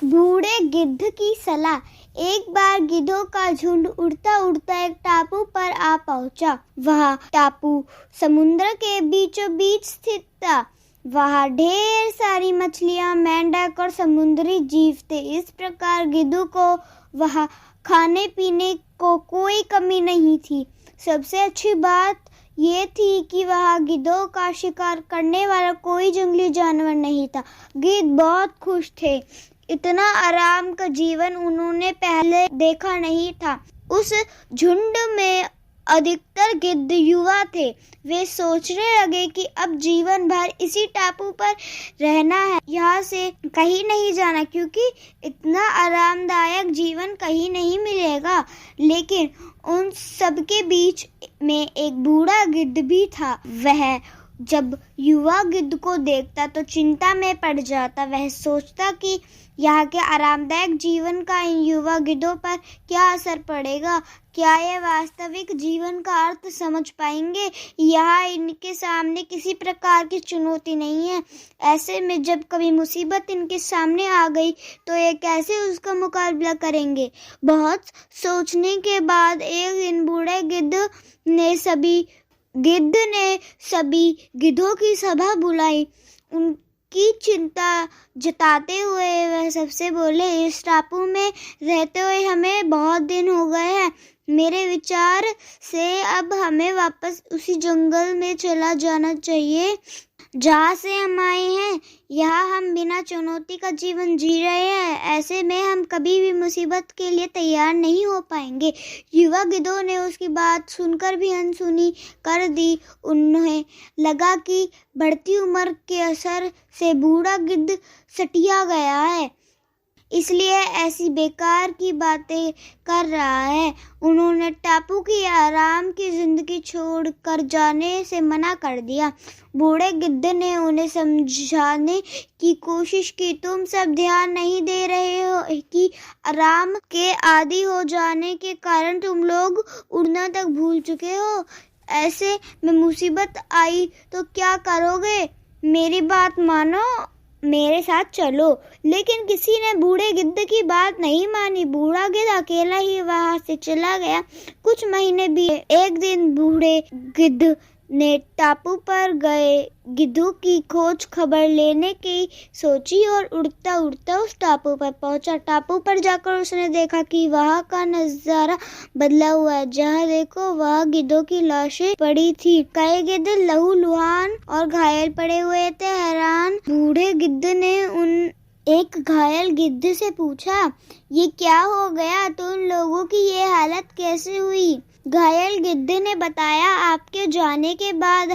बूढ़े गिद्ध की सलाह। एक बार गिद्धों का झुंड उड़ता उड़ता एक टापू पर आ पहुंचा। वह टापू समुद्र के बीचों बीच स्थित था। वहाँ ढेर सारी मछलियाँ, मेंढक और समुद्री जीव थे। इस प्रकार गिद्धों को वहाँ खाने पीने को कोई कमी नहीं थी। सबसे अच्छी बात ये थी कि वहाँ गिद्धों का शिकार करने वाला कोई जंगली जानवर नहीं था। गिद्ध बहुत खुश थे। इतना आराम का जीवन उन्होंने पहले देखा नहीं था। उस झुंड में अधिकतर गिद्ध युवा थे। वे सोचने लगे कि अब जीवन भर इसी टापू पर रहना है, यहाँ से कहीं नहीं जाना, क्योंकि इतना आरामदायक जीवन कहीं नहीं मिलेगा। लेकिन उन सबके बीच में एक बूढ़ा गिद्ध भी था। वह जब युवा गिद्ध को देखता तो चिंता में पड़ जाता। वह सोचता कि यहाँ के आरामदायक जीवन का इन युवा गिद्धों पर क्या असर पड़ेगा। क्या ये वास्तविक जीवन का अर्थ समझ पाएंगे? यहाँ इनके सामने किसी प्रकार की चुनौती नहीं है। ऐसे में जब कभी मुसीबत इनके सामने आ गई तो ये कैसे उसका मुकाबला करेंगे? बहुत सोचने के बाद एक दिन बूढ़े गिद्ध ने सभी गिद्धों की सभा बुलाई। उनकी चिंता जताते हुए वह सबसे बोले, इस टापू में रहते हुए हमें बहुत दिन हो गए हैं। मेरे विचार से अब हमें वापस उसी जंगल में चला जाना चाहिए जहाँ से हम आए हैं। यहाँ हम बिना चुनौती का जीवन जी रहे हैं। ऐसे में हम कभी भी मुसीबत के लिए तैयार नहीं हो पाएंगे। युवा गिद्धों ने उसकी बात सुनकर भी अनसुनी कर दी। उन्हें लगा कि बढ़ती उम्र के असर से बूढ़ा गिद्ध सटिया गया है, इसलिए ऐसी बेकार की बातें कर रहा है। उन्होंने टापू की आराम की जिंदगी छोड़ कर जाने से मना कर दिया। बूढ़े गिद्ध ने उन्हें समझाने की कोशिश की, तुम सब ध्यान नहीं दे रहे हो कि आराम के आदी हो जाने के कारण तुम लोग उड़ना तक भूल चुके हो। ऐसे में मुसीबत आई तो क्या करोगे? मेरी बात मानो, मेरे साथ चलो। लेकिन किसी ने बूढ़े गिद्ध की बात नहीं मानी। बूढ़ा गिद्ध अकेला ही वहां से चला गया। कुछ महीने बीते। एक दिन बूढ़े गिद्ध ने टापू पर गए गिद्धों की खोज खबर लेने की सोची और उड़ता उड़ता उस टापू पर पहुंचा। टापू पर जाकर उसने देखा कि वहां का नजारा बदला हुआ है। जहां देखो वहां गिद्धों की लाशें पड़ी थी। कई गिद्ध लहूलुहान और घायल पड़े हुए थे। हैरान बूढ़े गिद्ध ने एक घायल गिद्ध से पूछा, ये क्या हो गया? तुम लोगों की ये हालत कैसे हुई? घायल गिद्ध ने बताया, आपके जाने के बाद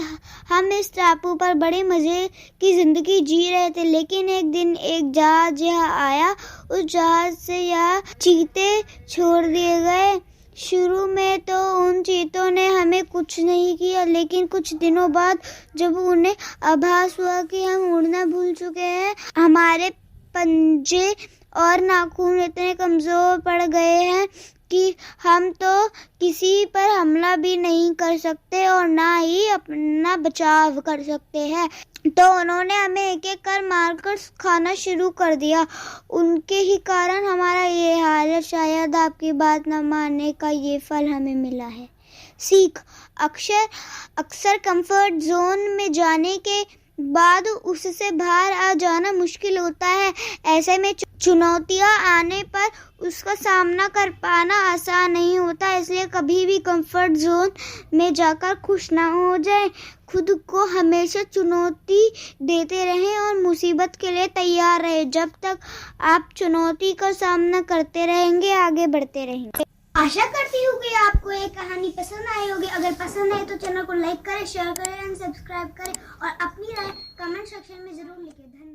हम इस टापू पर बड़े मजे की जिंदगी जी रहे थे। लेकिन एक दिन एक जहाज यहाँ आया। उस जहाज से यहाँ चीते छोड़ दिए गए। शुरू में तो उन चीतों ने हमें कुछ नहीं किया, लेकिन कुछ दिनों बाद जब उन्हें आभास हुआ कि हम उड़ना भूल चुके हैं, हमारे पंजे और नाखून इतने कमजोर पड़ गए हैं कि हम तो किसी पर हमला भी नहीं कर सकते और ना ही अपना बचाव कर सकते हैं। तो उन्होंने हमें एक एक कर मारकर खाना शुरू कर दिया। उनके ही कारण हमारा ये हाल है। शायद आपकी बात न मानने का ये फल हमें मिला है। सीख, अक्सर कंफर्ट जोन में जाने के बाद उससे बाहर आ जाना मुश्किल होता है। ऐसे में चुनौतियां आने पर उसका सामना कर पाना आसान नहीं होता। इसलिए कभी भी कंफर्ट जोन में जाकर खुश ना हो जाएं। खुद को हमेशा चुनौती देते रहें और मुसीबत के लिए तैयार रहें। जब तक आप चुनौती का सामना करते रहेंगे, आगे बढ़ते रहेंगे। आशा करती हूँ कि आपको ये कहानी पसंद आई होगी। अगर पसंद आए तो चैनल को लाइक करें, शेयर करें एंड सब्सक्राइब करें और अपनी राय कमेंट सेक्शन में जरूर लिखें। धन्यवाद।